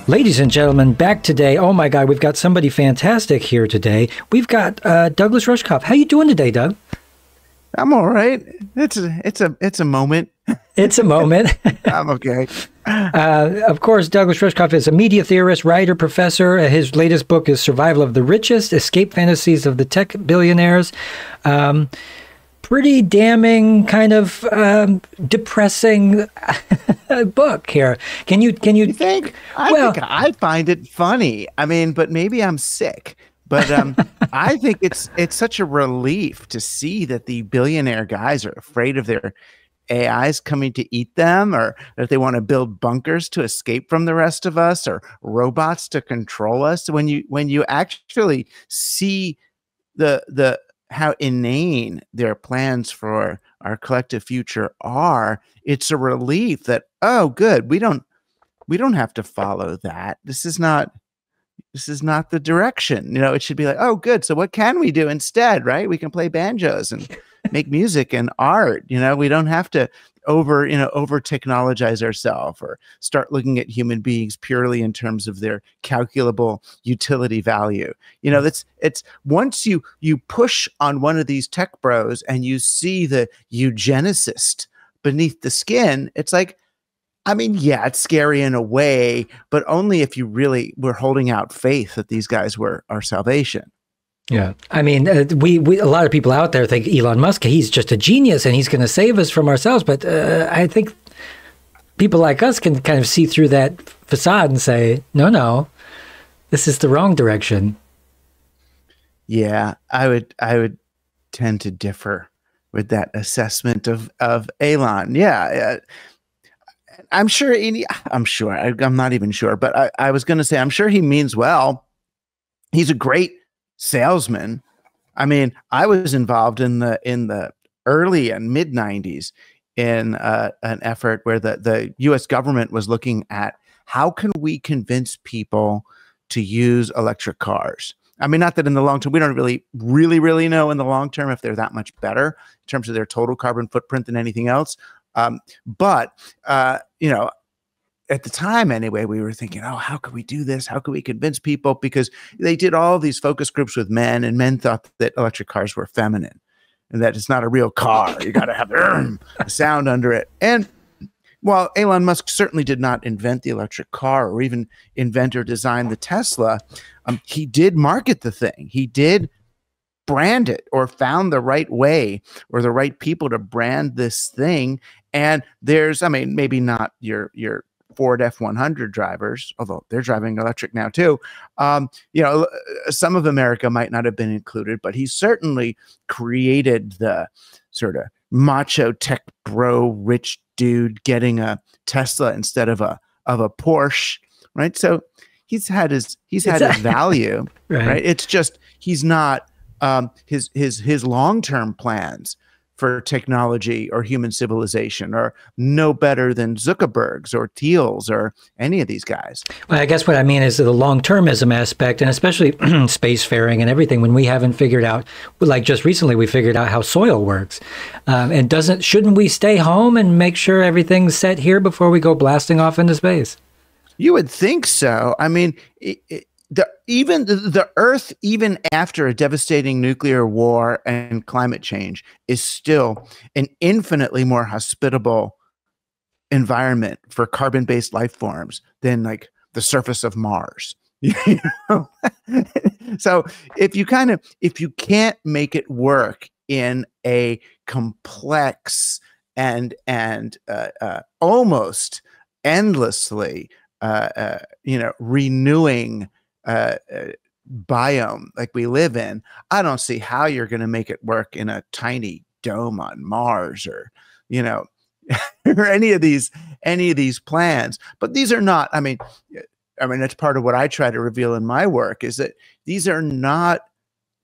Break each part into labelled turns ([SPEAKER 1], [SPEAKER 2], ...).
[SPEAKER 1] Ladies and gentlemen, back today. Oh my God, we've got somebody fantastic here today. We've got Douglas Rushkoff. How you doing today, Doug?
[SPEAKER 2] I'm all right. It's a moment.
[SPEAKER 1] It's a moment.
[SPEAKER 2] I'm okay.
[SPEAKER 1] Of course, Douglas Rushkoff is a media theorist, writer, professor. His latest book is Survival of the Richest, Escape Fantasies of the Tech Billionaires. Pretty damning, kind of depressing book here. Can you
[SPEAKER 2] think? I think I find it funny. I mean, but maybe I'm sick. But I think it's such a relief to see that the billionaire guys are afraid of their AIs coming to eat them, or that they want to build bunkers to escape from the rest of us, or robots to control us. When you actually see the how inane their plans for our collective future are, it's a relief that, oh, good, we don't have to follow that. This is not the direction. It should be like, oh, good. So what can we do instead, right? We can play banjos and make music and art. We don't have to over technologize ourselves, or start looking at human beings purely in terms of their calculable utility value. It's once you push on one of these tech bros and you see the eugenicist beneath the skin, it's like, I mean, yeah, it's scary in a way, but only if you really were holding out faith that these guys were our salvation.
[SPEAKER 1] Yeah. I mean, we a lot of people out there think Elon Musk, he's just a genius and he's going to save us from ourselves. But I think people like us can kind of see through that facade and say, no, this is the wrong direction.
[SPEAKER 2] Yeah, I would tend to differ with that assessment of Elon. Yeah. I'm not even sure, but I was going to say, I'm sure he means well. He's a great salesman. I mean, I was involved in the early and mid 90s in an effort where the US government was looking at how can we convince people to use electric cars. I mean, not that in the long term, we don't really know in the long term if they're that much better in terms of their total carbon footprint than anything else. But at the time anyway, we were thinking, oh, how could we do this? How could we convince people? Because they did all these focus groups with men, and men thought that electric cars were feminine and that it's not a real car. You got to have a sound under it. And while Elon Musk certainly did not invent the electric car or even invent or design the Tesla, he did market the thing. He did brand it, or found the right way or the right people to brand this thing. And there's, I mean, maybe not your Ford F-100 drivers, although they're driving electric now too. Some of America might not have been included, but he certainly created the sort of macho tech bro rich dude getting a Tesla instead of a Porsche, right? So he's had his value, right? It's just he's not his long-term plans for technology or human civilization are no better than Zuckerberg's or Thiel's or any of these guys.
[SPEAKER 1] Well, I guess what I mean is the long-termism aspect, and especially spacefaring and everything, when we haven't figured out, like just recently we figured out how soil works. And shouldn't we stay home and make sure everything's set here before we go blasting off into space?
[SPEAKER 2] You would think so. I mean, the Earth, even after a devastating nuclear war and climate change, is still an infinitely more hospitable environment for carbon-based life forms than like the surface of Mars. So if you can't make it work in a complex and almost endlessly renewing biome like we live in, I don't see how you're going to make it work in a tiny dome on Mars or or any of these plans. But these are not, I mean that's part of what I try to reveal in my work, is that these are not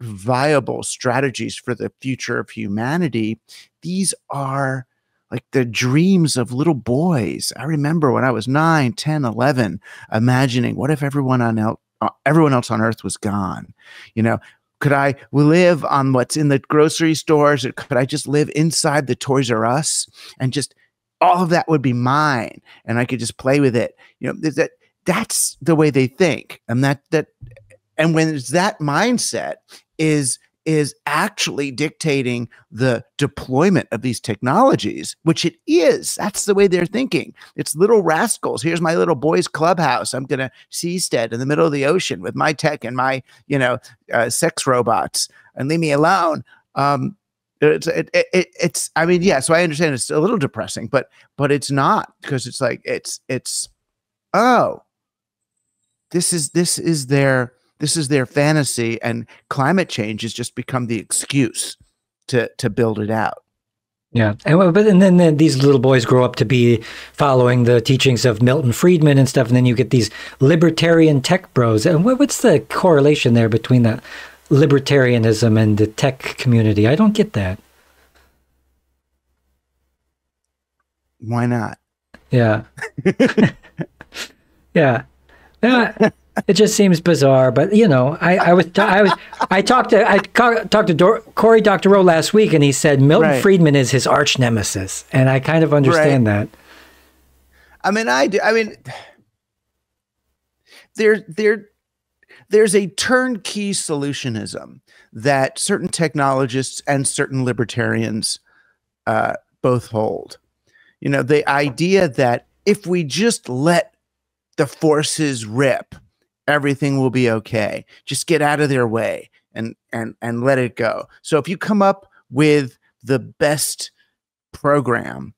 [SPEAKER 2] viable strategies for the future of humanity. These are like the dreams of little boys. I remember when I was 9, 10, 11, imagining, what if everyone else on Earth was gone? Could I live on what's in the grocery stores, or could I just live inside the Toys R Us and just all of that would be mine and I could just play with it? that's the way they think. And and when it's that mindset is actually dictating the deployment of these technologies, which it is. That's the way they're thinking. It's little rascals. Here's my little boys' clubhouse. I'm going to seastead in the middle of the ocean with my tech and my, sex robots, and leave me alone. It's. I mean, yeah. So I understand it's a little depressing, but it's not, because it's like this is their fantasy, and climate change has just become the excuse to build it out.
[SPEAKER 1] Yeah, and then these little boys grow up to be following the teachings of Milton Friedman and stuff, and then you get these libertarian tech bros. And what's the correlation there between that libertarianism and the tech community? I don't get that.
[SPEAKER 2] Why not?
[SPEAKER 1] Yeah. Yeah. It just seems bizarre, but I talked to Cory Doctorow last week, and he said Milton Friedman is his arch nemesis, and I kind of understand that.
[SPEAKER 2] I mean, I do. I mean, there's a turnkey solutionism that certain technologists and certain libertarians both hold. The idea that if we just let the forces rip, everything will be okay. Just get out of their way and let it go. So if you come up with the best program,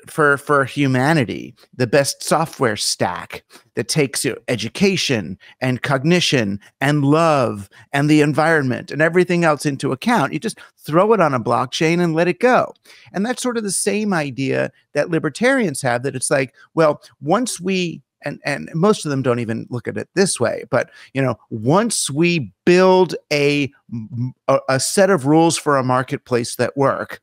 [SPEAKER 2] for humanity, the best software stack that takes education and cognition and love and the environment and everything else into account, you just throw it on a blockchain and let it go. And that's sort of the same idea that libertarians have, that it's like, well, once we and most of them don't even look at it this way, but once we build a set of rules for a marketplace that work,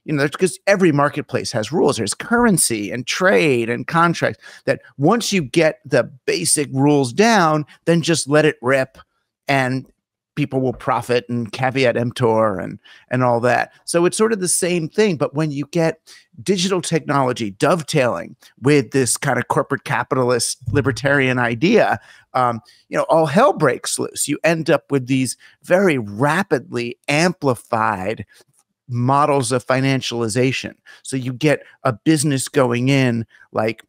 [SPEAKER 2] because every marketplace has rules. There's currency and trade and contracts, that once you get the basic rules down, then just let it rip, and people will profit, and caveat emptor and all that. So it's sort of the same thing. But when you get digital technology dovetailing with this kind of corporate capitalist libertarian idea, all hell breaks loose. You end up with these very rapidly amplified models of financialization. So you get a business going in like,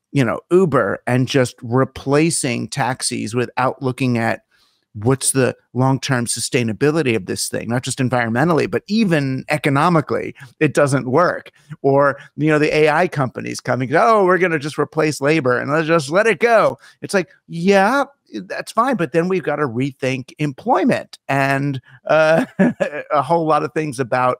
[SPEAKER 2] Uber, and just replacing taxis without looking at what's the long-term sustainability of this thing, not just environmentally, but even economically, it doesn't work. Or, the AI companies coming, we're going to just replace labor and let's just let it go. It's like, yeah, that's fine. But then we've got to rethink employment and a whole lot of things about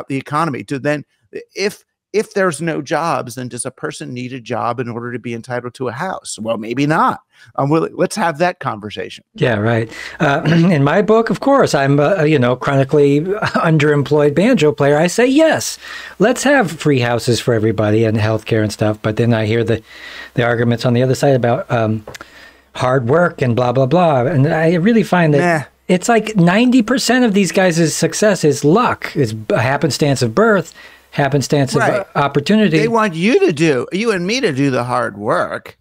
[SPEAKER 2] the economy. To then, if there's no jobs, then does a person need a job in order to be entitled to a house? Well, maybe not. Let's have that conversation.
[SPEAKER 1] Yeah, right. In my book, of course, I'm chronically underemployed banjo player. I say yes, let's have free houses for everybody and healthcare and stuff. But then I hear the arguments on the other side about hard work and blah blah blah, and I really find that. It's like 90% of these guys' success is luck, is a happenstance of birth, happenstance of opportunity.
[SPEAKER 2] They want you and me to do the hard work.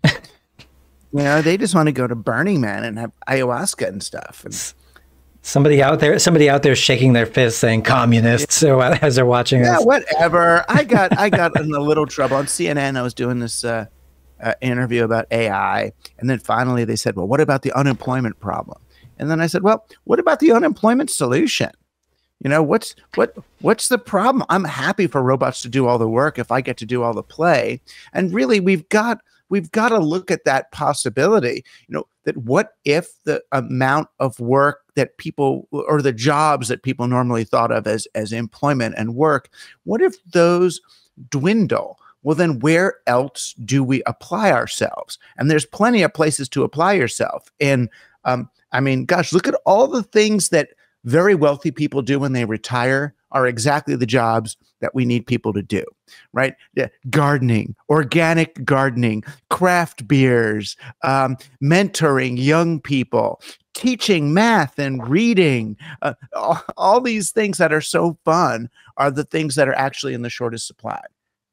[SPEAKER 2] They just want to go to Burning Man and have ayahuasca and stuff. And
[SPEAKER 1] somebody out there shaking their fist saying communists. So as they're watching us.
[SPEAKER 2] Yeah, whatever. I got in a little trouble on CNN. I was doing this interview about AI, and then finally they said, "Well, what about the unemployment problem?" And then I said, well, what about the unemployment solution? What's the problem? I'm happy for robots to do all the work if I get to do all the play. And really, we've got to look at that possibility, that what if the amount of work that people, or the jobs that people normally thought of as employment and work, what if those dwindle? Well, then where else do we apply ourselves? And there's plenty of places to apply yourself. And gosh, look at all the things that very wealthy people do when they retire are exactly the jobs that we need people to do, right? Yeah, gardening, organic gardening, craft beers, mentoring young people, teaching math and reading. All these things that are so fun are the things that are actually in the shortest supply.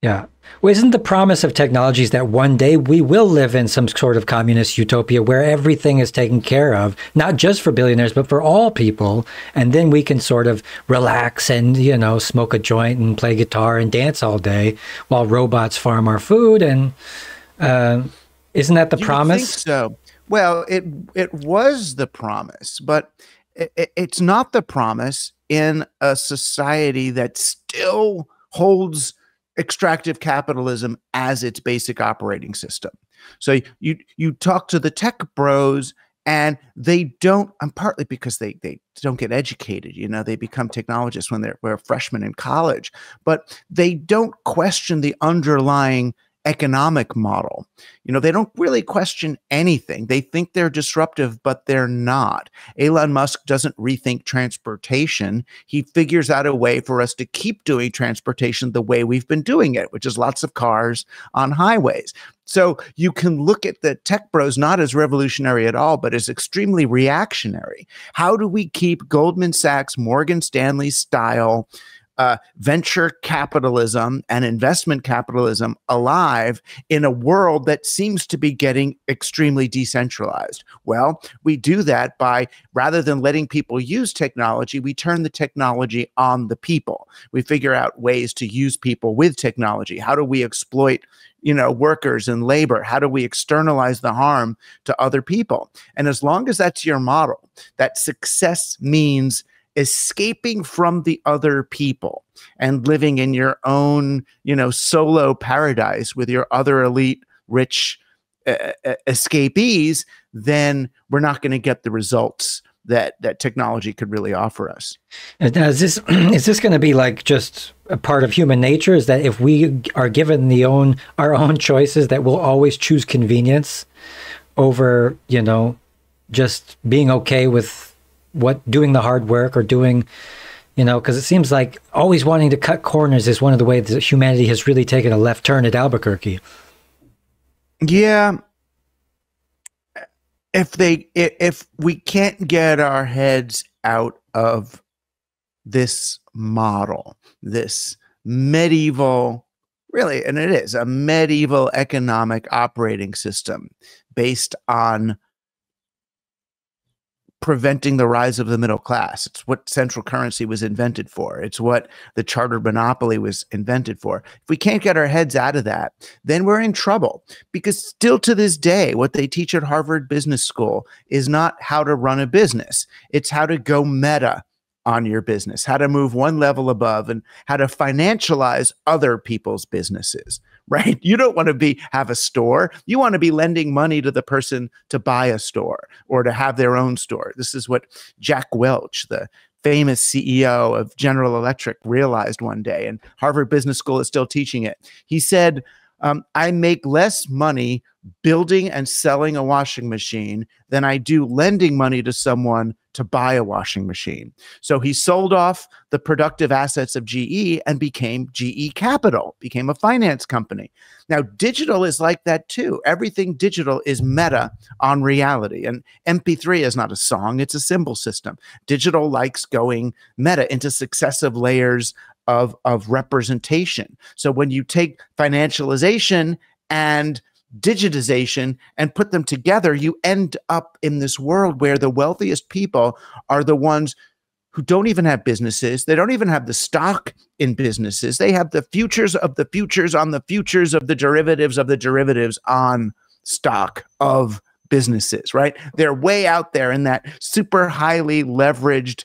[SPEAKER 1] Yeah. Well, isn't the promise of technologies that one day we will live in some sort of communist utopia where everything is taken care of, not just for billionaires, but for all people. And then we can sort of relax and, you know, smoke a joint and play guitar and dance all day while robots farm our food. And isn't that the promise?
[SPEAKER 2] You think so? Well, it was the promise, but it's not the promise in a society that still holds extractive capitalism as its basic operating system. So you talk to the tech bros and they don't, and partly because they don't get educated, you know, they become technologists when they're freshmen in college, but they don't question the underlying economic model. You know, they don't really question anything. They think they're disruptive, but they're not. Elon Musk doesn't rethink transportation. He figures out a way for us to keep doing transportation the way we've been doing it, which is lots of cars on highways. So you can look at the tech bros not as revolutionary at all, but as extremely reactionary. How do we keep Goldman Sachs, Morgan Stanley style venture capitalism and investment capitalism alive in a world that seems to be getting extremely decentralized? Well, we do that by, rather than letting people use technology, we turn the technology on the people. We figure out ways to use people with technology. How do we exploit, you know, workers and labor? How do we externalize the harm to other people? And as long as that's your model, that success means escaping from the other people and living in your own, you know, solo paradise with your other elite rich escapees, then we're not going to get the results that technology could really offer us.
[SPEAKER 1] And is this going to be like just a part of human nature? Is that if we are given our own choices, that we'll always choose convenience over, you know, just being okay with doing the hard work or doing, you know, because it seems like always wanting to cut corners is one of the ways that humanity has really taken a left turn at Albuquerque.
[SPEAKER 2] Yeah. If we can't get our heads out of this model, this medieval, really, and it is a medieval economic operating system based on preventing the rise of the middle class. It's what central currency was invented for. It's what the chartered monopoly was invented for. If we can't get our heads out of that, then we're in trouble, because still to this day, what they teach at Harvard Business School is not how to run a business. It's how to go meta on your business, how to move one level above, and how to financialize other people's businesses, right? You don't want to have a store. You want to be lending money to the person to buy a store or to have their own store. This is what Jack Welch, the famous CEO of General Electric, realized one day, and Harvard Business School is still teaching it. He said, I make less money building and selling a washing machine than I do lending money to someone to buy a washing machine. So he sold off the productive assets of GE and became GE Capital, became a finance company. Now, digital is like that too. Everything digital is meta on reality. And MP3 is not a song, it's a symbol system. Digital likes going meta into successive layers of representation. So when you take financialization and digitization and put them together, you end up in this world where the wealthiest people are the ones who don't even have businesses. They don't even have the stock in businesses. They have the futures of the futures on the futures of the derivatives on stock of businesses, right? They're way out there in that super highly leveraged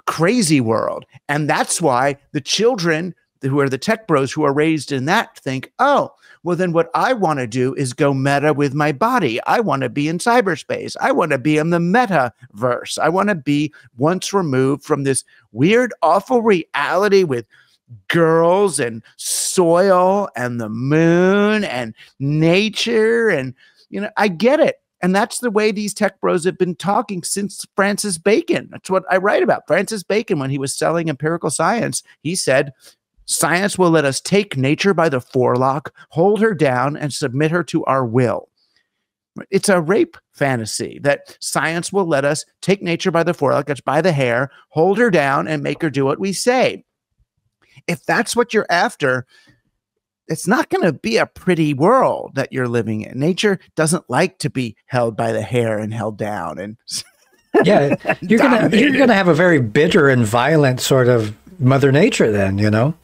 [SPEAKER 2] crazy world. And that's why the children who are the tech bros who are raised in that think, oh, well, then what I want to do is go meta with my body. I want to be in cyberspace. I want to be in the metaverse. I want to be once removed from this weird, awful reality with girls and soil and the moon and nature. And, you know, I get it. And that's the way these tech bros have been talking since Francis Bacon. That's what I write about. Francis Bacon, when he was selling empirical science, he said, science will let us take nature by the forelock, hold her down, and submit her to our will. It's a rape fantasy that science will let us take nature by the forelock, that's by the hair, hold her down, and make her do what we say. if that's what you're after, it's not going to be a pretty world that you're living in. Nature doesn't like to be held by the hair and held down. And
[SPEAKER 1] yeah, you're gonna have a very bitter and violent sort of Mother Nature then, you know?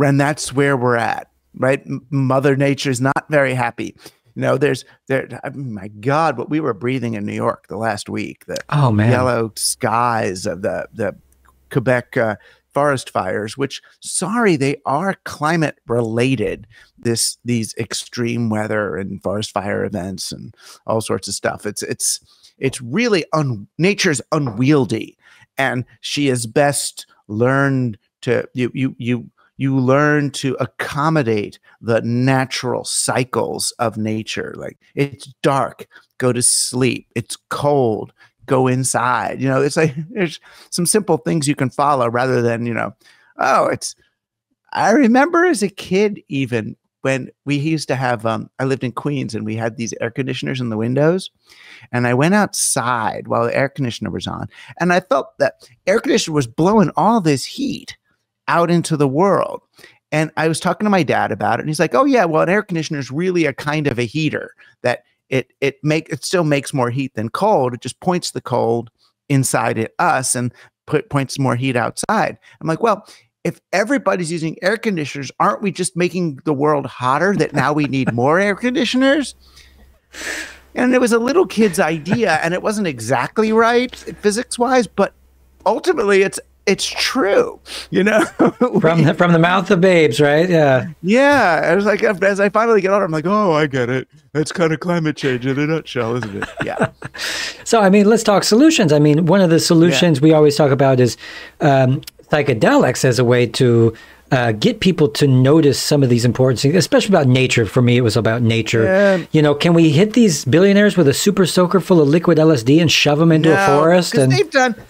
[SPEAKER 2] And that's where we're at, right? Mother Nature's not very happy. You know, my God, what we were breathing in New York the last week, the yellow skies of the Quebec forest fires, which, sorry, they are climate related. These extreme weather and forest fire events and all sorts of stuff. It's really nature's unwieldy, and she has best learned to you learn to accommodate the natural cycles of nature. Like, it's dark, go to sleep. It's cold, go inside. You know, it's like there's some simple things you can follow rather than, you know, I remember as a kid, even when we used to have, I lived in Queens and we had these air conditioners in the windows, and I went outside while the air conditioner was on, and I felt that air conditioner was blowing all this heat out into the world. And I was talking to my dad about it, and he's like, oh yeah, well, an air conditioner is really a kind of a heater, that it still makes more heat than cold. It just points the cold inside us and points more heat outside. I'm like, well, if everybody's using air conditioners, aren't we just making the world hotter, that now we need more air conditioners? And it was a little kid's idea, and it wasn't exactly right physics wise, but ultimately it's true, you know.
[SPEAKER 1] from the mouth of babes, right?
[SPEAKER 2] Yeah. I was like, as I finally get older, I'm like, oh, I get it. That's kind of climate change in a nutshell, isn't it? Yeah.
[SPEAKER 1] So, I mean, let's talk solutions. I mean, one of the solutions we always talk about is psychedelics as a way to get people to notice some of these important things, especially about nature. For me, it was about nature. You know, can we hit these billionaires with a super soaker full of liquid LSD and shove them into a forest? And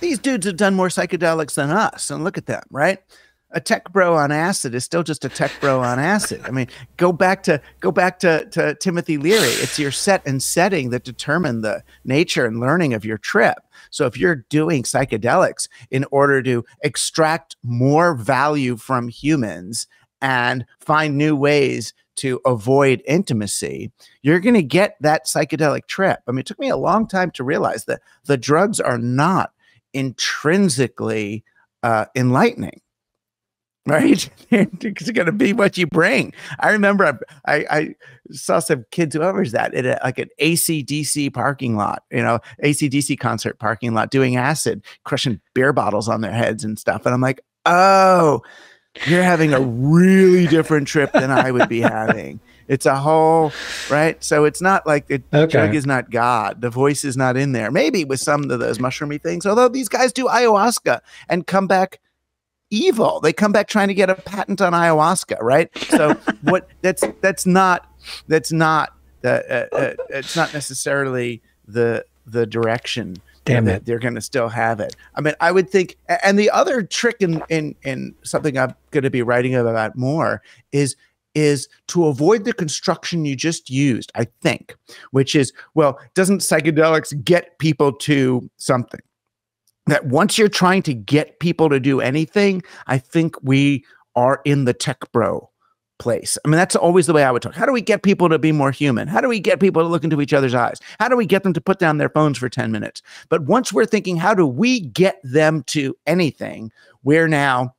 [SPEAKER 2] these dudes have done more psychedelics than us. And look at them, right? A tech bro on acid is still just a tech bro on acid. I mean, go back to Timothy Leary. It's your set and setting that determine the nature and learning of your trip. So if you're doing psychedelics in order to extract more value from humans and find new ways to avoid intimacy, you're going to get that psychedelic trip. I mean, it took me a long time to realize that the drugs are not intrinsically enlightening. Right? It's going to be what you bring. I remember I saw some kids, whoever's that, at like an AC/DC parking lot, you know, AC/DC concert parking lot, doing acid, crushing beer bottles on their heads and stuff. And I'm like, oh, you're having a really different trip than I would be having. It's a whole, right? So it's not like the drug is not God. The voice is not in there. Maybe with some of those mushroomy things, although these guys do ayahuasca and come back evil. They come back trying to get a patent on ayahuasca, right? So it's not necessarily the direction that they're going to still have it. I mean, I would think, and the other trick in something I'm going to be writing about more is to avoid the construction you just used, I think, which is, well, doesn't psychedelics get people to something? That once you're trying to get people to do anything, I think we are in the tech bro place. I mean, that's always the way I would talk. How do we get people to be more human? How do we get people to look into each other's eyes? How do we get them to put down their phones for 10 minutes? But once we're thinking, how do we get them to anything? We're now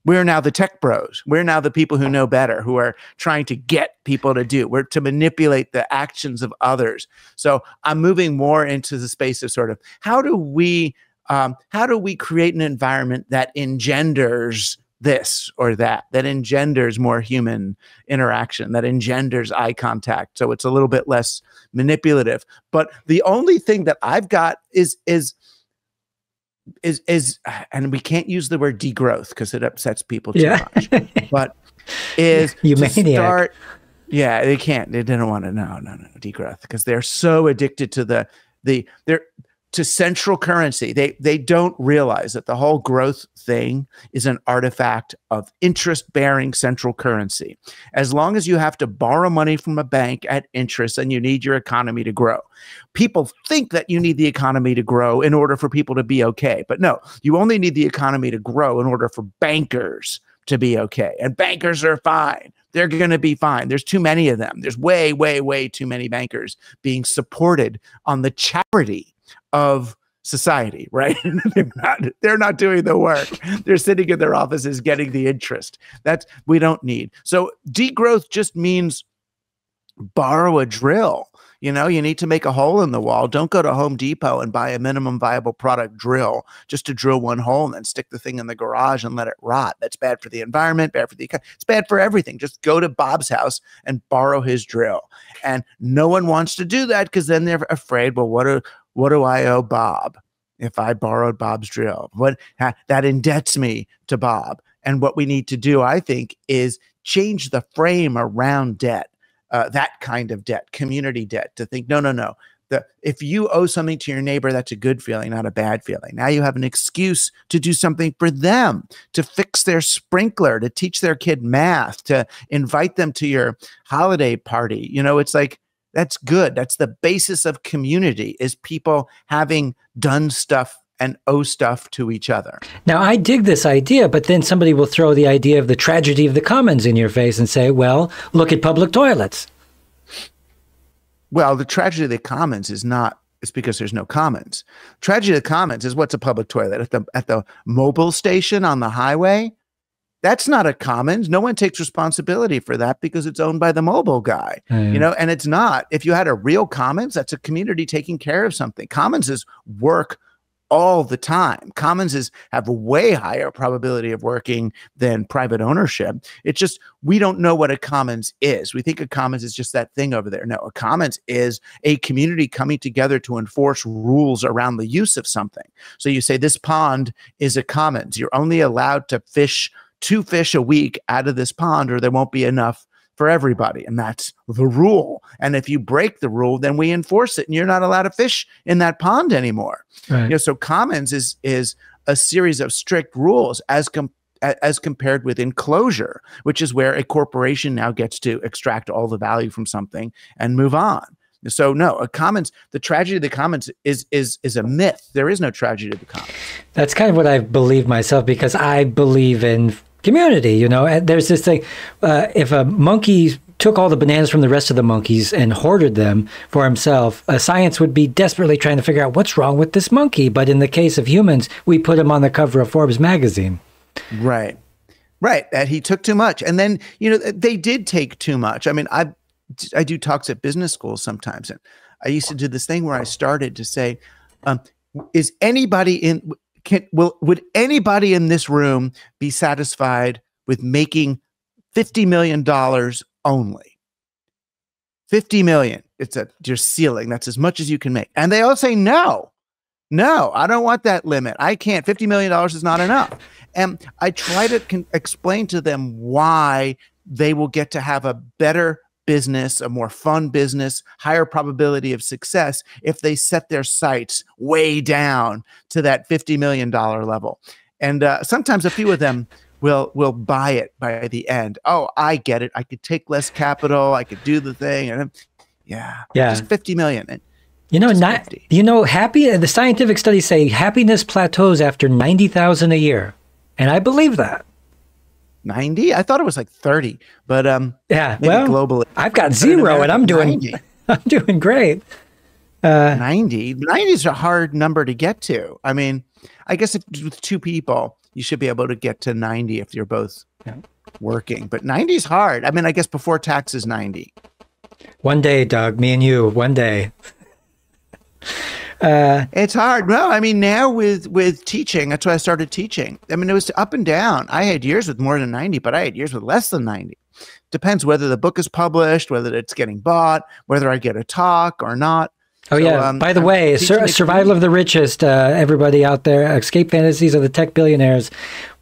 [SPEAKER 2] the tech bros. We're now the people who know better, who are trying to get people to do. We're to manipulate the actions of others. So I'm moving more into the space of sort of how do we create an environment that engenders this or that engenders more human interaction, that engenders eye contact, so it's a little bit less manipulative. But the only thing that I've got is and we can't use the word degrowth because it upsets people too much, but is
[SPEAKER 1] you
[SPEAKER 2] to
[SPEAKER 1] maniac.
[SPEAKER 2] start. Yeah, they can't. They didn't want to. No, degrowth, because they're so addicted to to central currency. They don't realize that the whole growth thing is an artifact of interest-bearing central currency. As long as you have to borrow money from a bank at interest and you need your economy to grow. People think that you need the economy to grow in order for people to be okay. But no, you only need the economy to grow in order for bankers to be okay. And bankers are fine. They're going to be fine. There's too many of them. There's way, way, way too many bankers being supported on the charity of society, right? They're not doing the work. They're sitting in their offices getting the interest. That's we don't need. So degrowth just means borrow a drill. You know, you need to make a hole in the wall. Don't go to Home Depot and buy a minimum viable product drill just to drill one hole and then stick the thing in the garage and let it rot. That's bad for the environment, bad for the economy. It's bad for everything. Just go to Bob's house and borrow his drill. And no one wants to do that because then they're afraid, well, what do I owe Bob if I borrowed Bob's drill? That indebts me to Bob. And what we need to do, I think, is change the frame around debt. That kind of debt, community debt, to think, no. If you owe something to your neighbor, that's a good feeling, not a bad feeling. Now you have an excuse to do something for them, to fix their sprinkler, to teach their kid math, to invite them to your holiday party. You know, it's like, that's good. That's the basis of community, is people having done stuff and owe stuff to each other. Now,
[SPEAKER 1] I dig this idea, but then somebody will throw the idea of the tragedy of the commons in your face and say, well, look at public toilets.
[SPEAKER 2] Well, the tragedy of the commons is not, it's because there's no commons. Tragedy of the commons is, what's a public toilet? At the mobile station on the highway? That's not a commons. No one takes responsibility for that because it's owned by the mobile guy, you know, and it's not. If you had a real commons, that's a community taking care of something. Commons is work all the time. Commons have a way higher probability of working than private ownership. It's just, we don't know what a commons is. We think a commons is just that thing over there. No, a commons is a community coming together to enforce rules around the use of something. So you say this pond is a commons. You're only allowed to fish 2 fish a week out of this pond, or there won't be enough for everybody. And that's the rule. And if you break the rule, then we enforce it and you're not allowed to fish in that pond anymore. Right. You know, so commons is a series of strict rules as compared with enclosure, which is where a corporation now gets to extract all the value from something and move on. So no, a commons, the tragedy of the commons is a myth. There is no tragedy of the commons.
[SPEAKER 1] That's kind of what I believe myself, because I believe in community, you know. And there's this thing, if a monkey took all the bananas from the rest of the monkeys and hoarded them for himself, science would be desperately trying to figure out what's wrong with this monkey. But in the case of humans, we put him on the cover of Forbes magazine.
[SPEAKER 2] Right. That he took too much. And then, you know, they did take too much. I mean, I do talks at business schools sometimes. And I used to do this thing where I started to say, is anybody in... would anybody in this room be satisfied with making $50 million only? 50 million. It's your ceiling. That's as much as you can make. And they all say, no, I don't want that limit. I can't. $50 million is not enough. And I try to explain to them why they will get to have a better business, a more fun business, higher probability of success if they set their sights way down to that $50 million level. And sometimes a few of them will buy it by the end. Oh, I get it. I could take less capital. I could do the thing. And yeah, just 50 million.
[SPEAKER 1] You know, the scientific studies say happiness plateaus after 90,000 a year. And I believe that.
[SPEAKER 2] 90? I thought it was like 30, but
[SPEAKER 1] yeah, well, globally, I've got 0 and I'm doing great.
[SPEAKER 2] 90 is a hard number to get to. I mean, I guess if with 2 people, you should be able to get to 90 if you're both working, but 90 is hard. I mean, I guess before taxes, 90.
[SPEAKER 1] One day, Doug, me and you, one day.
[SPEAKER 2] It's hard. Well, I mean, now with teaching, that's why I started teaching. I mean, it was up and down. I had years with more than 90, but I had years with less than 90. Depends whether the book is published, whether it's getting bought, whether I get a talk or not.
[SPEAKER 1] Oh, so, yeah. By the way, Survival of the Richest, everybody out there, Escape Fantasies of the Tech Billionaires.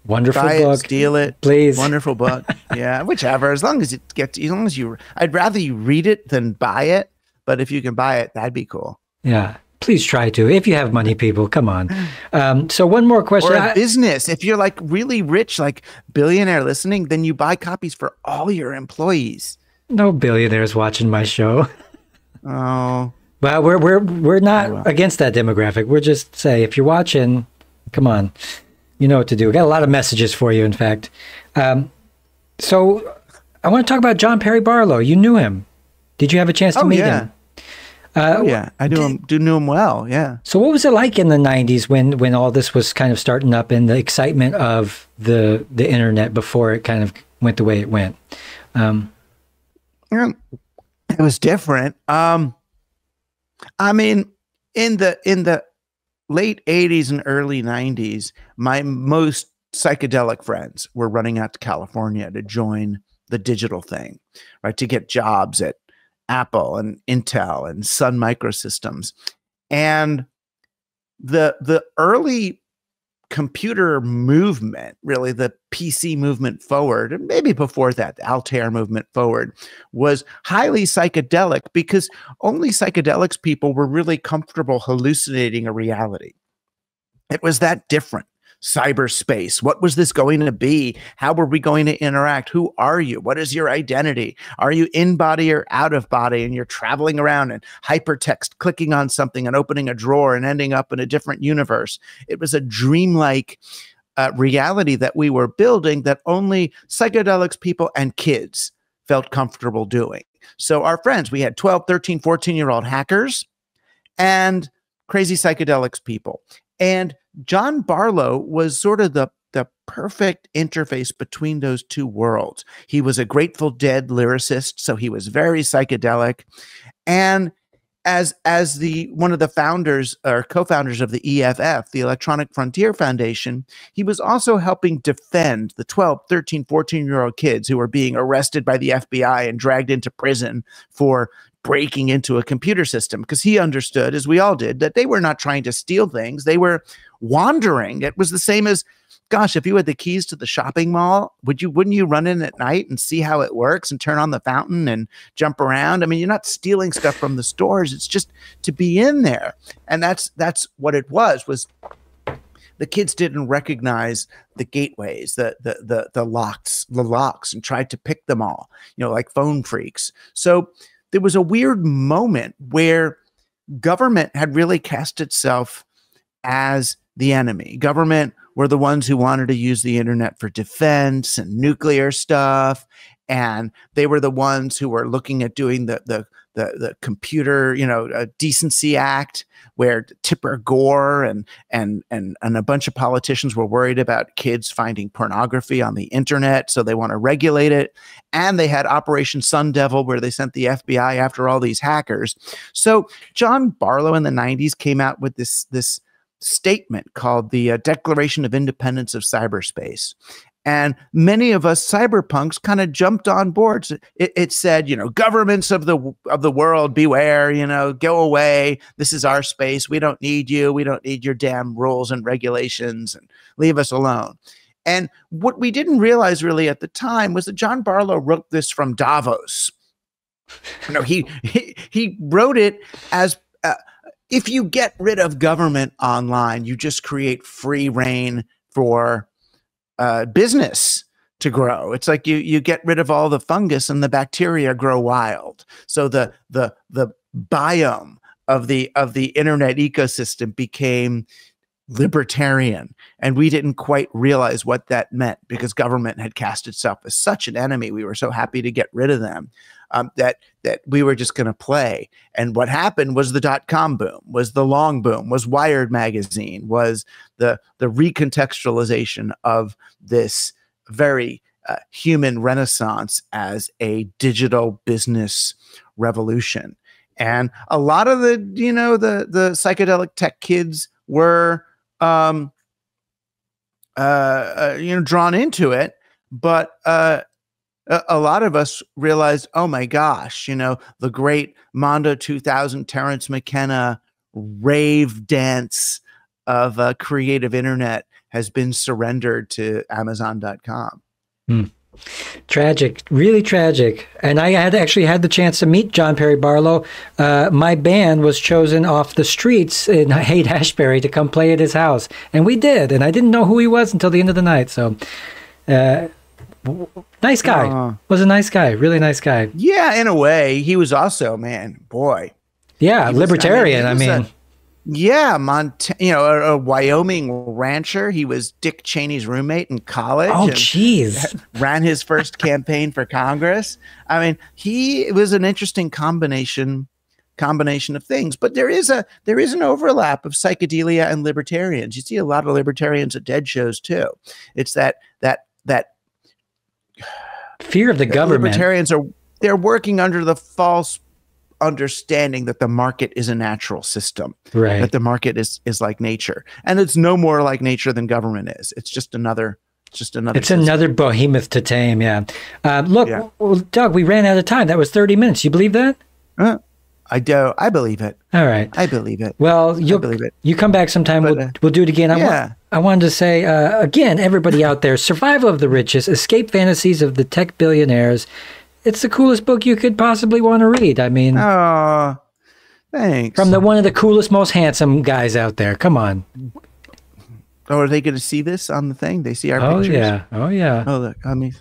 [SPEAKER 1] Wonderful book.
[SPEAKER 2] Steal it.
[SPEAKER 1] Please.
[SPEAKER 2] Wonderful book. Yeah, whichever. As long as I'd rather you read it than buy it. But if you can buy it, that'd be cool.
[SPEAKER 1] Yeah. Please try to, if you have money, people, come on. So one more question.
[SPEAKER 2] Or a business. If you're like really rich, like billionaire listening, then you buy copies for all your employees.
[SPEAKER 1] No billionaires watching my show.
[SPEAKER 2] Oh.
[SPEAKER 1] Well, we're not against that demographic. We're just say, if you're watching, come on. You know what to do. We got a lot of messages for you, in fact. So I want to talk about John Perry Barlow. You knew him. Did you have a chance to meet him?
[SPEAKER 2] Yeah, I knew him well. Yeah.
[SPEAKER 1] So what was it like in the 90s when all this was kind of starting up and the excitement of the internet before it kind of went the way it went?
[SPEAKER 2] It was different. I mean, in the late 80s and early 90s, my most psychedelic friends were running out to California to join the digital thing, right? To get jobs at Apple and Intel and Sun Microsystems. And the early computer movement, really the PC movement forward, and maybe before that, the Altair movement forward, was highly psychedelic because only psychedelics people were really comfortable hallucinating a reality. It was that different. Cyberspace. What was this going to be? How were we going to interact? Who are you? What is your identity? Are you in body or out of body? And you're traveling around and hypertext, clicking on something and opening a drawer and ending up in a different universe. It was a dreamlike reality that we were building that only psychedelics people and kids felt comfortable doing. So our friends, we had 12, 13, 14-year-old hackers and crazy psychedelics people. And John Barlow was sort of the perfect interface between those two worlds. He was a Grateful Dead lyricist, so he was very psychedelic. And as one of the founders or co-founders of the EFF, the Electronic Frontier Foundation, he was also helping defend the 12, 13, 14-year-old kids who were being arrested by the FBI and dragged into prison for breaking into a computer system, because he understood, as we all did, that they were not trying to steal things. They were wandering. It was the same as, gosh, if you had the keys to the shopping mall, wouldn't you run in at night and see how it works and turn on the fountain and jump around? I mean, you're not stealing stuff from the stores. It's just to be in there. And that's what it was the kids didn't recognize the gateways, the locks, and tried to pick them all, like phone freaks. So there was a weird moment where government had really cast itself as the enemy. Government were the ones who wanted to use the internet for defense and nuclear stuff. And they were the ones who were looking at doing the computer, decency act, where Tipper Gore and a bunch of politicians were worried about kids finding pornography on the internet, so they want to regulate it. And they had Operation Sun Devil, where they sent the FBI after all these hackers. So John Barlow in the 90s came out with this statement called the Declaration of Independence of Cyberspace. And many of us cyberpunks kind of jumped on board. It said, governments of the world, beware, go away. This is our space. We don't need you. We don't need your damn rules and regulations, and leave us alone. And what we didn't realize really at the time was that John Barlow wrote this from Davos. He wrote it as, if you get rid of government online, you just create free reign for business to grow. It's like you get rid of all the fungus and the bacteria grow wild. So the biome of the internet ecosystem became libertarian, and we didn't quite realize what that meant because government had cast itself as such an enemy. We were so happy to get rid of them that we were just going to play. And what happened was the dot-com boom, was the long boom, was Wired magazine, was the recontextualization of this very human renaissance as a digital business revolution. And a lot of the psychedelic tech kids were drawn into it, but a lot of us realized, oh my gosh, the great Mondo 2000 Terence McKenna rave dance of a creative internet has been surrendered to Amazon.com.
[SPEAKER 1] Tragic, really tragic. And I had actually had the chance to meet John Perry Barlow. My band was chosen off the streets in Haight-Ashbury to come play at his house. And we did. And I didn't know who he was until the end of the night. So nice guy. Was a nice guy. Really nice guy.
[SPEAKER 2] Yeah, in a way. He was also, man, boy.
[SPEAKER 1] Yeah, libertarian.
[SPEAKER 2] Yeah, a Wyoming rancher. He was Dick Cheney's roommate in college.
[SPEAKER 1] Oh, jeez.
[SPEAKER 2] Ran his first campaign for Congress. I mean, it was an interesting combination of things. But there is an overlap of psychedelia and libertarians. You see a lot of libertarians at dead shows too. It's that
[SPEAKER 1] fear of the government.
[SPEAKER 2] Libertarians they're working under the false understanding that the market is a natural system,
[SPEAKER 1] right?
[SPEAKER 2] That the market is like nature, and it's no more like nature than government is. It's just another. It's
[SPEAKER 1] another behemoth to tame. Yeah. Look,
[SPEAKER 2] yeah.
[SPEAKER 1] Well, Doug, we ran out of time. That was 30 minutes. You believe that?
[SPEAKER 2] I do. I believe it.
[SPEAKER 1] All right.
[SPEAKER 2] I believe it.
[SPEAKER 1] Well, I believe it. You come back sometime. We'll do it again. I wanted to say again, everybody out there, Survival of the Richest, Escape Fantasies of the Tech Billionaires. It's the coolest book you could possibly want to read. I mean,
[SPEAKER 2] oh, thanks.
[SPEAKER 1] From one of the coolest, most handsome guys out there. Come on.
[SPEAKER 2] Oh, are they going to see this on the thing? They see our pictures?
[SPEAKER 1] Oh, yeah.
[SPEAKER 2] Oh, look. I mean,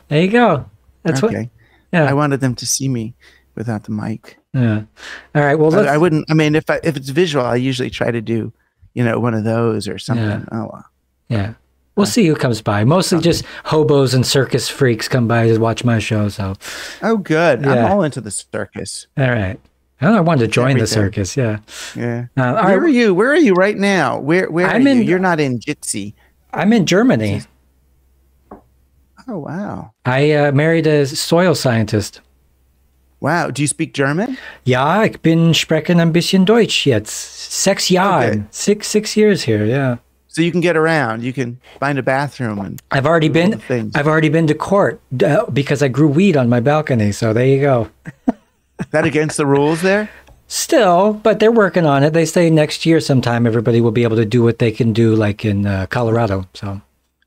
[SPEAKER 1] there you go. That's
[SPEAKER 2] okay.
[SPEAKER 1] What. Yeah.
[SPEAKER 2] I wanted them to see me without the mic.
[SPEAKER 1] Yeah. All right. Well,
[SPEAKER 2] I wouldn't. I mean, if it's visual, I usually try to do, one of those or something.
[SPEAKER 1] Yeah.
[SPEAKER 2] Oh, wow.
[SPEAKER 1] Yeah. We'll see who comes by. Mostly just hobos and circus freaks come by to watch my show. So.
[SPEAKER 2] Oh, good.
[SPEAKER 1] Yeah.
[SPEAKER 2] I'm all into the circus.
[SPEAKER 1] All right. I wanted to join the circus. Yeah.
[SPEAKER 2] Yeah. Where are you? Where are you right now? Where are you? You're not in Jitsi.
[SPEAKER 1] I'm in Germany.
[SPEAKER 2] Oh, wow.
[SPEAKER 1] I married a soil scientist.
[SPEAKER 2] Wow. Do you speak German?
[SPEAKER 1] Ja, ich bin sprechen ein bisschen Deutsch jetzt. 6 Jahre. Okay. 6 years here. Yeah.
[SPEAKER 2] So you can get around. You can find a bathroom and.
[SPEAKER 1] I've already been to court because I grew weed on my balcony. So there you go.
[SPEAKER 2] That against the rules there?
[SPEAKER 1] Still, but they're working on it. They say next year sometime everybody will be able to do what they can do, like in Colorado. So.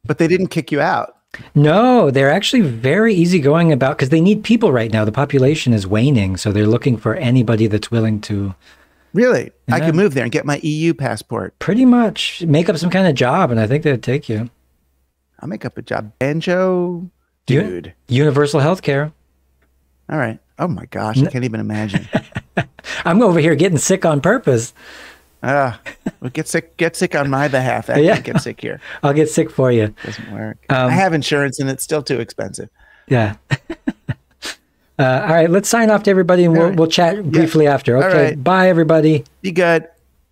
[SPEAKER 1] But
[SPEAKER 2] they didn't kick you out.
[SPEAKER 1] No, they're actually very easygoing about because they need people right now. The population is waning, so they're looking for anybody that's willing to.
[SPEAKER 2] Really? I could move there and get my EU passport.
[SPEAKER 1] Pretty much. Make up some kind of job, and I think they'd take you.
[SPEAKER 2] I'll make up a job. Banjo, dude.
[SPEAKER 1] Universal health care.
[SPEAKER 2] All right. Oh, my gosh. I can't even imagine.
[SPEAKER 1] I'm over here getting sick on purpose.
[SPEAKER 2] Well, get sick on my behalf. I can't get sick here.
[SPEAKER 1] I'll get sick for you.
[SPEAKER 2] Doesn't work. I have insurance, and it's still too expensive.
[SPEAKER 1] Yeah. All right, let's sign off to everybody, and we'll chat briefly after. Okay, bye, everybody.
[SPEAKER 2] Be good.